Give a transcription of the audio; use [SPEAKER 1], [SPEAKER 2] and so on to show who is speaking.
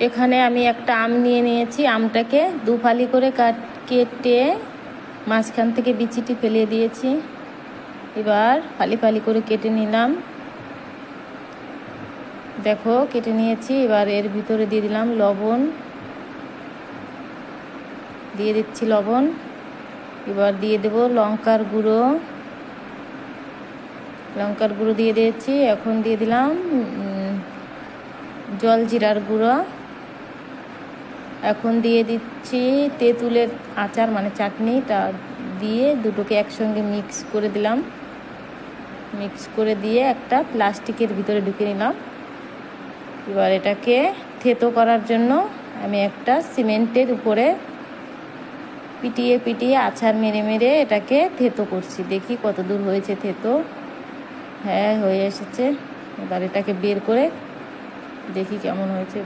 [SPEAKER 1] এখানে আমি একটা আম নিয়ে নিয়েছি। আমটাকে দু ফালি করে কেটে মাঝখান থেকে বিচিটি ফেলে দিয়েছি। এবার ফালি ফালি করে কেটে নিলাম। দেখো কেটে নিয়েছি। এবার এর ভিতরে দিয়ে দিলাম লবণ, দিয়ে দিচ্ছি লবণ। এবার দিয়ে দেব লঙ্কার গুঁড়ো, দিয়ে দিয়েছি। এখন দিয়ে দিলাম জলজিরার গুঁড়ো। এখন দিয়ে দিচ্ছি তেঁতুলের আচার মানে চাটনিটা দিয়ে দুটোকে একসঙ্গে মিক্স করে দিলাম। মিক্স করে দিয়ে একটা প্লাস্টিকের ভিতরে ঢুকে নিলাম। এবার এটাকে থেতো করার জন্য আমি একটা সিমেন্টের উপরে পিটিয়ে পিটিয়ে আছাড় মেরে মেরে এটাকে থেতো করছি। দেখি কত দূর হয়েছে থেতো। হ্যাঁ, হয়ে এসেছে। এবার এটাকে বের করে দেখি কেমন হয়েছে।